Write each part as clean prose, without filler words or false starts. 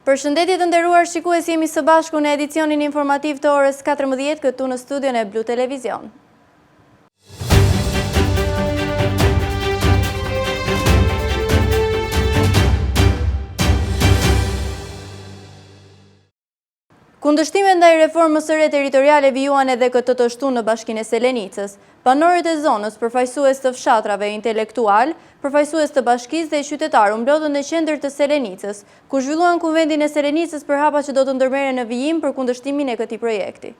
Përshëndetje të nderuar shikues, jemi së bashku në edicionin informativ të orës 14 këtu në studion e Blu Televizion. Kundështime ndaj reformës së re territoriale vijuan edhe këtë të shtunë në Bashkinë e Selenicës. Banorët e zonës, përfaqësues të fshatrave intelektual, përfaqësues të bashkisë dhe qytetarë mblodhen në qendër të Selenicës, ku zhvilluan kuvendin e Selenicës për hapa që do të ndërmerren në vijim për kundështimin e këtij projekti.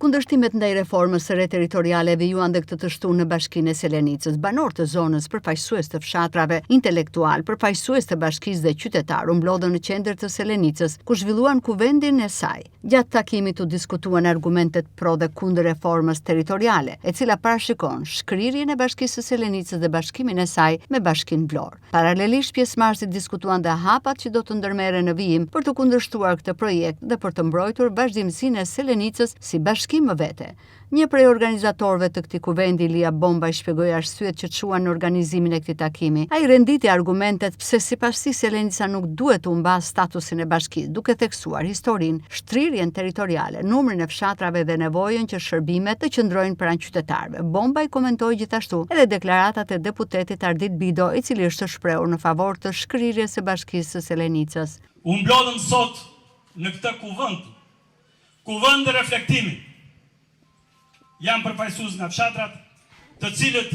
Kundërshtimet ndaj reformës së re territoriale vijuan dhe këtë të shtunë në Bashkinë e Selenicës. Banorët e zonës, përfaqësues të fshatrave intelektual, përfaqësues të bashkisë dhe qytetarë u mblodhen në qendër të Selenicës, ku zhvilluan kuvendin e saj. Gjatë takimit u diskutuan argumentet pro dhe kundër reformës territoriale, e cila parashikon shkrirjen e Bashkisë së Selenicës dhe bashkimin e saj me Bashkinë Vlorë. Paralelisht, pjesëmarrësit diskutuan dhe hapat që do të ndërmerren në vijim për të kundërshtuar këtë projekt dhe për të mbrojtur vazhdimsinë e Selenicës si bashkim më vete. Një prej organizatorëve të këtij kuvendi, Lia Bomba, i shpjegoi arsyet që çuan në organizimin e këtij takimi. Ai renditi argumentet pse sipas tij Selenica nuk duhet të humbas statusin e bashkisë, duke theksuar historinë, shtrirjen territoriale, numrin e fshatrave dhe nevojën që shërbimet të qëndrojnë pranë qytetarëve. Bomba i komentoi gjithashtu edhe deklaratat e deputetit Ardit Bido, i cili është shprehur në favor të shkrirjes së Bashkisë së Selenicës. U mblodhëm sot në këtë kuvend reflektimi. Jam përfaqësues nga fshatrat, të cilët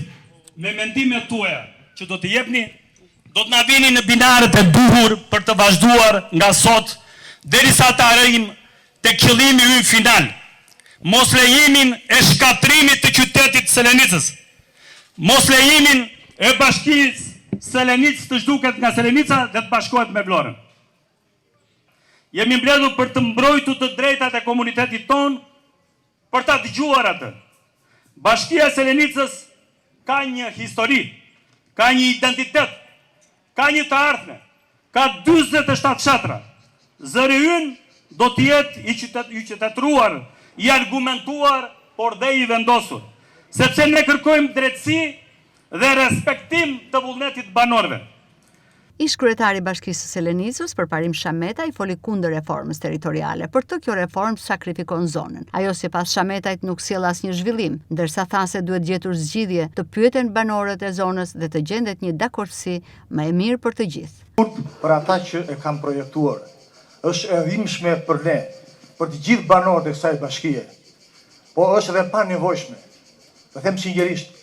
me mendimet tuaja që do të jepni, do të na vini në binarët e duhur për të vazhduar nga sot derisa të arrijmë te qëllimi ynë final. Mos lejimin e shkatrimit të qytetit Selenicës. Mos lejimin e bashkisë Selenicës të zhduket nga Selenica dhe të bashkohet me Vlorën. Jemi mbledhur për të mbrojtur të drejtat e komunitetit tonë, për ta dëgjuar atë. Bashkia e Selenicës ka një histori, ka një identitet, ka një të ardhme, ka 47 fshatra. Zëri ynë do të jetë i qytetëruar, i argumentuar, por dhe i vendosur, sepse ne kërkojmë drejtësi dhe respektim të vullnetit banorëve. Ish kryetari i Bashkisë së Selenicës, Përparim Shametaj, foli kundër reformës territoriale. Për të, kjo reformë sakrifikon zonën. Ajo sipas Shametajt nuk sjell asnjë zhvillim, ndërsa tha se duhet gjetur zgjidhje, të pyeten banorët e zonës dhe të gjendet një dakordsi më e mirë për të gjithë. Për ata që e kanë projektuar, është e dhimbshme për ne, për të gjithë banorët e kësaj bashkie. Po është edhe pa nevojshme. Të them sinqerisht,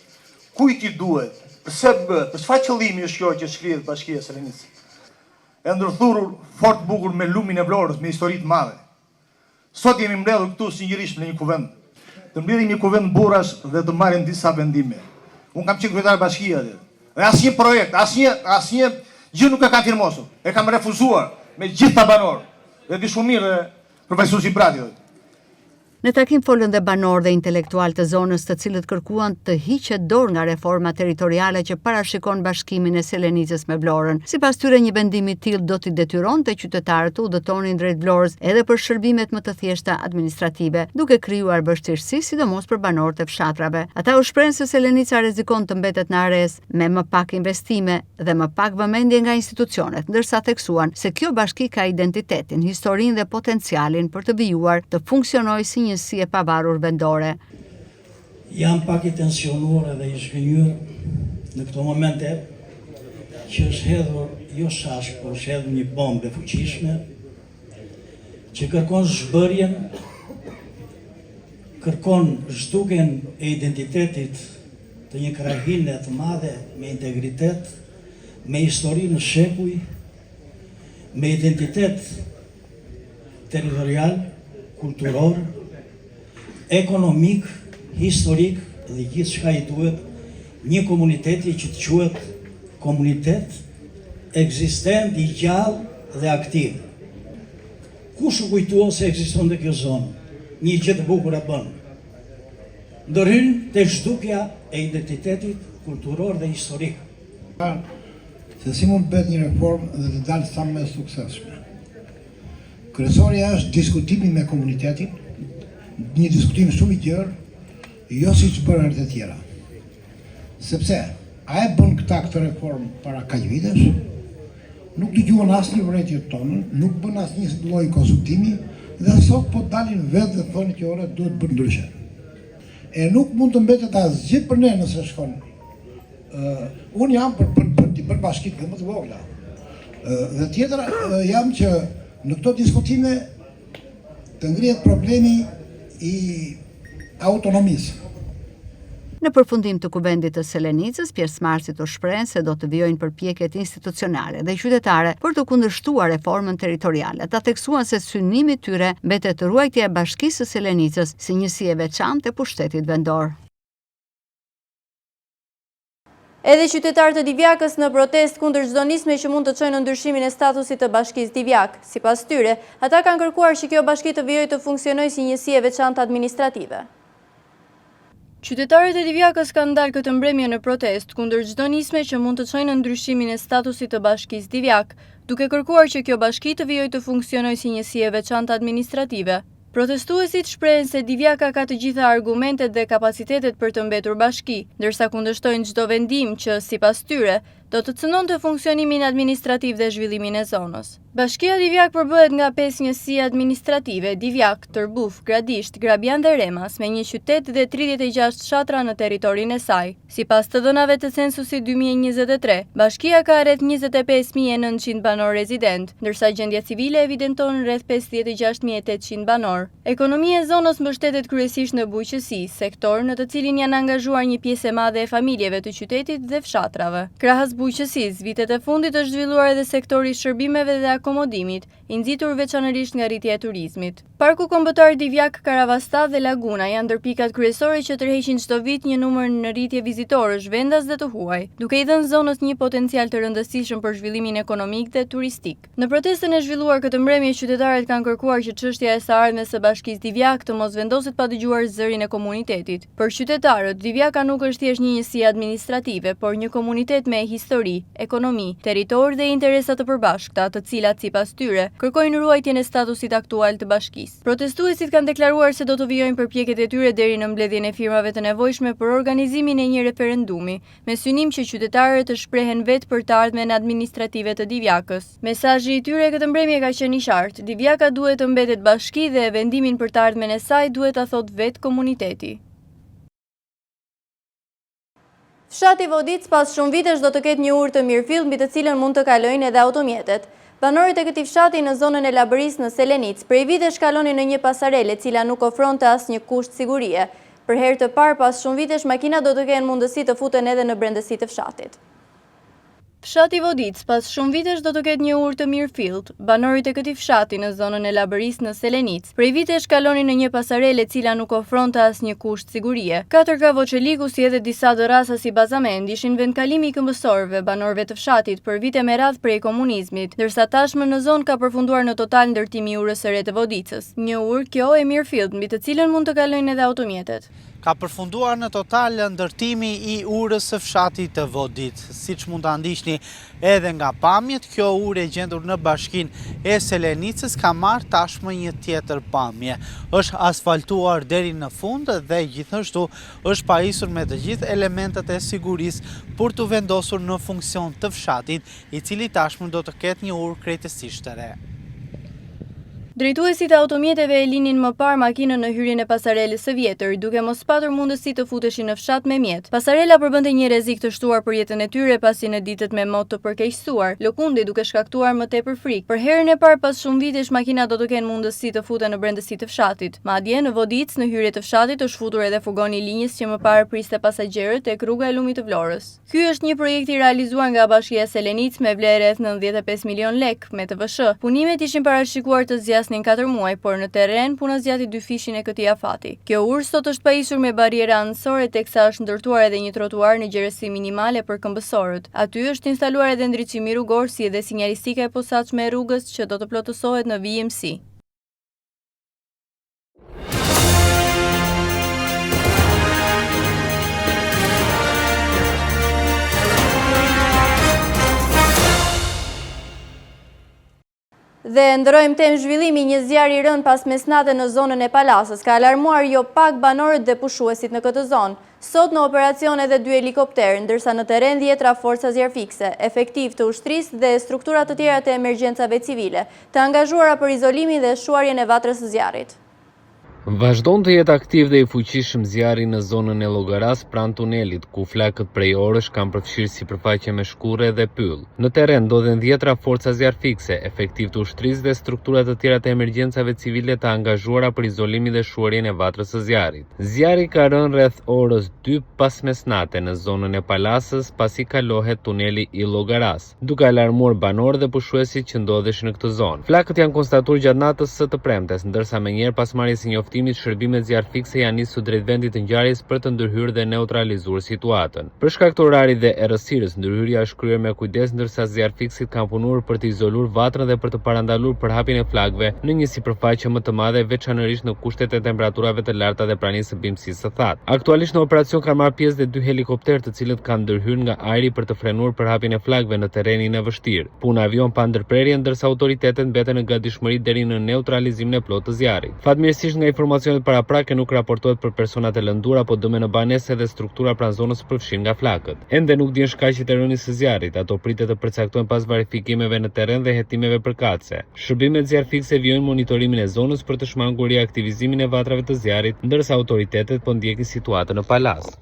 kujt i duhet? Pse bëhet? Për çfarë qëllimi është kjo që shkrihet Bashkia e Selenicës? E ndërthurur fort bukur me lumin e Vlorës, me histori të madhe. Sot jemi mbledhur këtu sinqerisht në një kuvend. Të mbledhim një kuvend burrash dhe të marrim disa vendime. Unë kam qenë kryetar bashkie aty. Dhe asnjë projekt, asnjë gjë nuk e kam firmosur. E kam refuzuar me gjithë banorët. Dhe di shumë mirë profesor Sibrati. Në takim folën dhe banorë dhe intelektual të zonës, të cilët kërkuan të hiqet dorë nga reforma territoriale që parashikon bashkimin e Selenicës me Vlorën. Sipas tyre, një vendim i tillë do t'i detyronte qytetarët të udhëtonin drejt Vlorës edhe për shërbimet më të thjeshta administrative, duke krijuar vështirësi sidomos për banorët e fshatrave. Ata u shprehen se Selenica rrezikon të mbetet në ares me më pak investime dhe më pak vëmendje nga institucionet, ndërsa theksuan se kjo bashki ka identitetin, historinë dhe potencialin për të vijuar të funksionojë si si e pavarur vendore. Jam pak i tensionuar edhe i zhgënjur në këto momente që është hedhur jo shashk, por është hedhur një bombë e fuqishme që kërkon zhbërjen, kërkon zhdukjen e identitetit të një krahine të madhe me integritet, me histori në shekuj, me identitet territorial, kulturor, ekonomik, historik dhe gjithë shka i duhet një komuniteti që të quhet komunitet ekzistent, i gjallë dhe aktiv. Kush u kujtuo se ekziston dhe kjo zonë? Një gjë të bukur e bën. Ndërhyn të zhdukja e identitetit kulturor dhe historik. Se si mund bëhet një reformë dhe të dalë sa më suksesshme. Kryesorja është diskutimi me komunitetin, një diskutim shumë i gjerë, jo si që bërë herët e tjera. Sepse, a e bën këtë reformë para kaq vitesh, nuk dëgjuan asnjë vërejtje tonën, nuk bën asnjë lloj konsultimi, dhe sot po dalin vetë dhe thonë që ora duhet bërë ndryshe. E nuk mund të mbetet asgjë për ne nëse shkon. Unë jam për bashkitë dhe më të vogla. Dhe tjetër jam që në këto diskutime të ngrihet problemi i autonomisë. Në përfundim të kuvendit të Selenicës, pjesëmarrësit u shprehen se do të vijojnë përpjekjet institucionale dhe qytetare për të kundërshtuar reformën territoriale. Ta theksuan se synimi i tyre mbetet ruajtja e Bashkisë së Selenicës si njësi e veçantë e pushtetit vendor. Edhe qytetarët e Divjakës në protest kundër çdo nisme që mund të çojë në ndryshimin e statusit të Bashkisë Divjak. Sipas tyre, ata kanë kërkuar që kjo bashki të vijojë të funksionojë si njësi e veçantë administrative. Qytetarët e Divjakës kanë dalë këtë mbrëmje në protest kundër çdo nisme që mund të çojë në ndryshimin e statusit të Bashkisë Divjak, duke kërkuar që kjo bashki të vijojë të funksionojë si njësi e veçantë administrative. Protestuesit shprehen se Divjaka ka të gjitha argumentet dhe kapacitetet për të mbetur bashki, ndërsa kundërshtojnë çdo vendim që, sipas tyre, do të cënonte funksionimin administrativ dhe zhvillimin e zonës. Bashkia Divjak përbëhet nga 5 njësi administrative: Divjak, Tërbuf, Gradisht, Grabian dhe Remas, me një qytet dhe 36 fshatra në territorin e saj. Sipas të dhënave të censusit 2023, bashkia ka rreth 25.900 banor rezident, ndërsa gjendja civile evidenton rreth 56.800 banor. Ekonomia e zonës mbështetet kryesisht në bujqësi, sektor në të cilin janë angazhuar një pjesë e madhe e familjeve të qytetit dhe fshatrave. Krahas bujqësisë, vitet e fundit është zhvilluar edhe sektori i shërbimeve dhe akomodimit, i nxitur veçanërisht nga rritja e turizmit. Parku kombëtar Divjak, Karavasta dhe Laguna janë ndër pikat kryesore që tërheqin çdo vit një numër në rritje vizitorësh, vendas dhe të huaj, duke i dhënë zonës një potencial të rëndësishëm për zhvillimin ekonomik dhe turistik. Në protestën e zhvilluar këtë mbrëmje, qytetarët kanë kërkuar që çështja e së ardhmes së Bashkisë Divjak të mos vendoset pa dëgjuar zërin e komunitetit. Për qytetarët, Divjaka nuk është thjesht një njësi administrative, por një komunitet me histori, ekonomi, territor dhe interesa të përbashkëta, të cilat sipas tyre kërkojnë ruajtjen e statusit aktual të bashkisë. Protestuesit kanë deklaruar se do të vijojnë përpjekjet e tyre deri në mbledhjen e firmave të nevojshme për organizimin e një referendumi, me synim që qytetarët të shprehen vetë për të ardhmen administrative të Divjakës. Mesazhi i tyre këtë mbrëmje ka qenë i qartë: Divjaka duhet të mbetet bashki dhe vendimin për të ardhmen e saj duhet ta thotë vetë komuniteti. Fshati Vodic pas shumë vitesh do të ketë një urë të mirëfillt mbi të cilën mund të kalojnë edhe automjetet. Banorët e këtij fshati në zonën e Labërisë në Selenicë prej vitesh kalonin në një pasarele e cila nuk ofronte asnjë kusht sigurie. Për herë të parë pas shumë vitesh makinat do të kenë mundësi të futen edhe në brendësi të fshatit. Fshati Vodic pas shumë vitesh do të ketë një urë të mirëfillt. Banorët e këtij fshati në zonën e Labërisë në Selenicë prej vitesh kalonin në një pasarele e cila nuk ofronte asnjë kusht sigurie. 4K Voçeliku si edhe disa dërasa si Bazamend ishin vendkalimi i këmbësorëve, banorëve të fshatit për vite me radhë prej komunizmit, ndërsa tashmë në zonë ka përfunduar në total ndërtimi i urës së re të Vodicës. Një urë kjo e mirëfillt mbi të cilën mund të kalojnë edhe automjetet. Ka përfunduar në total ndërtimi i urës së fshatit të Vodit. Siç mund ta ndiqni edhe nga pamjet, kjo urë e gjendur në bashkinë e Selenicës ka marrë tashmë një tjetër pamje. Është asfaltuar deri në fund dhe gjithashtu është pajisur me të gjithë elementet e sigurisë për të vendosur në funksion të fshatit, i cili tashmë do të ketë një urë krejtësisht të re. Drejtuesit e automjeteve e linin më parë makinën në hyrjen e pasarelës së vjetër, duke mos patur mundësi të futeshin në fshat me mjet. Pasarela përbënte një rrezik të shtuar për jetën e tyre pasi në ditët me mot të përkeqësuar, lëkundi duke shkaktuar më tepër frikë. Për herën e parë pas shumë vitesh makinat do të kenë mundësi të futen në brendësi të fshatit. Madje në Vodic në hyrje të fshatit është futur edhe furgoni i linjës që më parë priste pasagerët tek rruga e Lumit të Vlorës. Ky është një projekt i realizuar nga Bashkia e Selenicë me vlerë rreth 95 milion lek me TVSH. Punimet ishin parashikuar të zgjasnin 4 muaj, por në terren puna zgjati 2 fishin e këtij afati. Kjo urë sot është pajisur me bariera anësore teksa është ndërtuar edhe një trotuar në gjerësi minimale për këmbësorët. Aty është instaluar edhe ndriçimi rrugor si edhe sinjalistika e posaçme e rrugës që do të plotësohet në VMC. Dhe ndërojmë temë zhvillimi, një zjarr i rënd pas mesnate në zonën e Palasës ka alarmuar jo pak banorët dhe pushuesit në këtë zonë. Sot në operacion edhe 2 helikopterë, ndërsa në teren 10 forca zjarfikse, efektiv të ushtrisë dhe strukturat të tjera të emergjencave civile, të angazhuara për izolimin dhe shuarjen e vatrës së zjarrit. Vazhdon të jetë aktiv dhe i fuqishëm zjarri në zonën e Llogaras pranë tunelit, ku flakët prej orësh kanë përfshirë sipërfaqe me shkurre dhe pyll. Në terren ndodhen 10 forca zjarfikse, efektiv të ushtrisë dhe strukturat të tjera të emergjencave civile të angazhuara për izolimin dhe shuarjen e vatrës së zjarrit. Zjarri ka rënë rreth orës 2 pas mesnate në zonën e Palasës pasi kalohet tuneli i Llogaras, duke alarmuar banorët dhe pushuesit që ndodheshin në këtë zonë. Flakët janë konstatuar gjatë natës së të premtes, ndërsa menjëherë pas marrjes së njoftimit shërbimet zjarfikse janë nisur drejt vendit të ngjarjes për të ndërhyrë dhe neutralizuar situatën. Për shkak të orarit dhe errësirës, ndërhyrja është kryer me kujdes, ndërsa zjarfiksit kanë punuar për të izoluar vatrën dhe për të parandaluar përhapjen e flakëve në një sipërfaqe më të madhe, veçanërisht në kushtet e temperaturave të larta dhe pranisë së bimësisë së thatë. Aktualisht në operacion kanë marrë pjesë dhe 2 helikopterë, të cilët kanë ndërhyrë nga ajri për të frenuar përhapjen e flakëve në terrenin e vështirë. Punë avion pa ndërprerje, ndërsa autoritetet mbeten në gatishmëri deri në neutralizimin e plotë të zjarrit. Fatmirësisht nga informacionet paraprake nuk raportohet për personat e lënduar apo dëme në banese dhe struktura pranë zonës së përfshirë nga flakët. Ende nuk dihen shkaqet e rënies së zjarrit, ato pritet të përcaktohen pas verifikimeve në terren dhe hetimeve përkatëse. Shërbimet zjarfikse vijojnë monitorimin e zonës për të shmangur riaktivizimin e vatrave të zjarrit, ndërsa autoritetet po ndjekin situatën në Palas.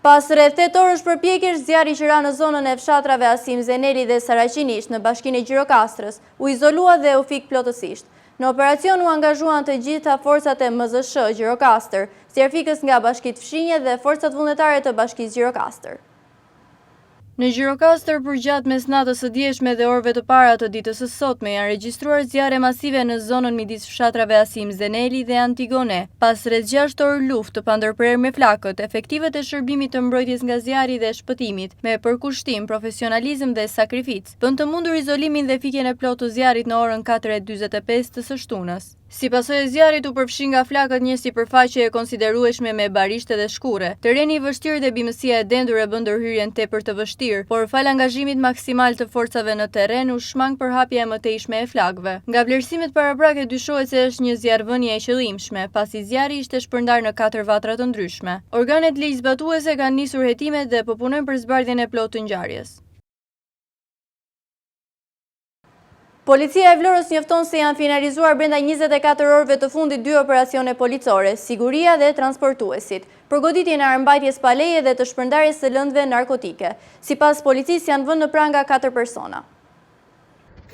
Pas rreth 8 orësh përpjekjesh, zjarri që ra në zonën e fshatrave Asim Zeneli dhe Saraqinisht në bashkinë e Gjirokastrës u izolua dhe u fik plotësisht. Në operacion u angazhuan të gjitha forcat e MZSH Gjirokastër, zjarfikës nga bashkitë Fshinje dhe forcat vullnetare të bashkisë Gjirokastër. Në Gjirokastër, përgjatë mesnatës së dieshme dhe orëve të para të ditës së sotme, janë regjistruar zjarre masive në zonën midis fshatrave Asim Zeneli dhe Antigone. Pas rreth 6 orë luftë të pandërprerë me flakët, efektivet e shërbimit të mbrojtjes nga zjarri dhe shpëtimit, me përkushtim, profesionalizëm dhe sakrificë, bën të mundur izolimin dhe fikjen e plotë të zjarrit në orën 4:45 të së shtunës. Si pasojë e zjarrit u përfshi nga flakët një sipërfaqe e konsiderueshme me barishte dhe shkure. Terreni i vështirë dhe bimësia e dendur e bën ndërhyrjen tepër të vështirë, por fal angazhimit maksimal të forcave në terren u shmang përhapja e mëtejshme e flakëve. Nga vlerësimet paraprake dyshohet se është një zjarrvënie e qëllimshme, pasi zjarri ishte shpërndar në 4 vatra të ndryshme. Organet ligjzbatuese kanë nisur hetimet dhe po punojnë për zbardhjen e plotë të ngjarjes. Policia e Vlorës njofton se janë finalizuar brenda 24 orëve të fundit 2 operacione policore, siguria dhe transportuesit, përgoditjen e armbajtjes pa leje dhe të shpërndarjes së lëndëve narkotike. Sipas policisë janë vënë në pranga 4 persona.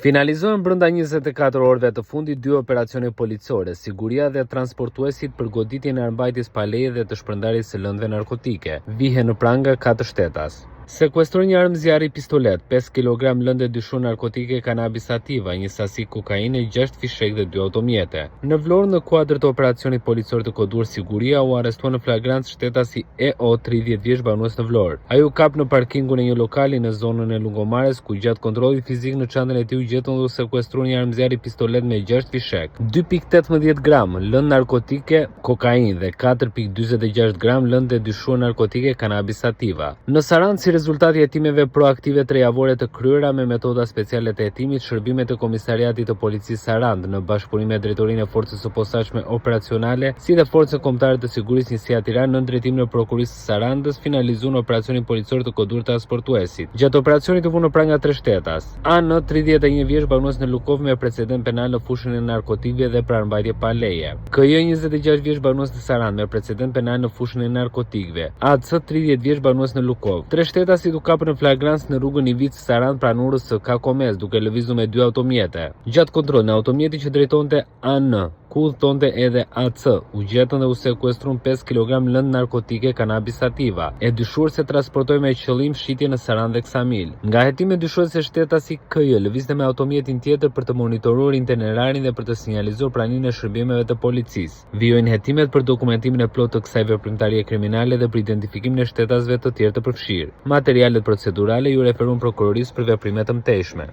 Finalizohen brenda 24 orëve të fundit 2 operacione policore, siguria dhe transportuesit për goditjen e armbajtjes pa leje dhe të shpërndarjes së lëndëve narkotike. Vihen në pranga 4 shtetas. Sekuestroi një armë zjarri pistolet, 5 kg lëndë dyshuar narkotike kanabis sativa, një sasi kokaine, 6 fishek dhe 2 automjete. Në Vlorë, në kuadër të operacionit policor të koduar siguria, u arrestuan në flagrancë shtetasi EO 30 vjeç banues në Vlorë. Ai u kap në parkingun e një lokali në zonën e Lungomares, ku gjatë kontrollit fizik në çantën e tij u gjetën dhe u sekuestruan një armë zjarri pistolet me 6 fishek, 2.18 gram lëndë narkotike kokainë dhe 4.46 gram lëndë dyshuar narkotike kanabis sativa. Në Sarandë, si rezultati i hetimeve proaktive 3 javore të kryera me metoda speciale të hetimit, shërbimet e Komisariatit të Policisë Sarandë në bashkëpunim me Drejtorinë e Forcës së Posaçme Operacionale, si dhe Forcën Kombëtare të Sigurisë Njësia Tiranë në drejtimin e Prokurisë së Sarandës, finalizuan operacionin policor të koduar transportuesit. Gjatë operacionit u vënë në pranga 3 shtetas. AN 31 vjeç banues në Lukov me precedent penal në fushën e narkotikëve dhe armbajtje pa leje. KJ 26 vjeç banues në Sarandë me precedent penal në fushën e narkotikëve. AC 30 vjeç banues në Lukov. 3 shtetasit u kapën në flagrancë në rrugën Ivicë Sarandë pranë urës së Kakomes, duke lëvizur me 2 automjete. Gjatë kontrollit në automjeti që drejtonte AN, ku udhtonte edhe AC, u gjetën dhe u sekuestruan 5 kg lëndë narkotike kanabis sativa, e dyshuar se transportoi me qëllim shitje në Sarandë dhe Ksamil. Nga hetimet dyshohet se shtetasi KJ lëvizte me automjetin tjetër për të monitoruar itinerarin dhe për të sinjalizuar praninë e shërbimeve të policisë. Vijojnë hetimet për dokumentimin e plotë të kësaj veprimtarie kriminale dhe për identifikimin e shtetasëve të tjerë të përfshirë. Materialet procedurale ju referuan prokurorisë për veprime të mëtejshme.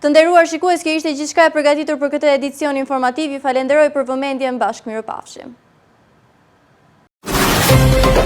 Të nderuar shikues, kjo ishte gjithçka e përgatitur për këtë edicion informativ. Ju falenderoj për vëmendjen, bashkë mirupafshim. Thank you.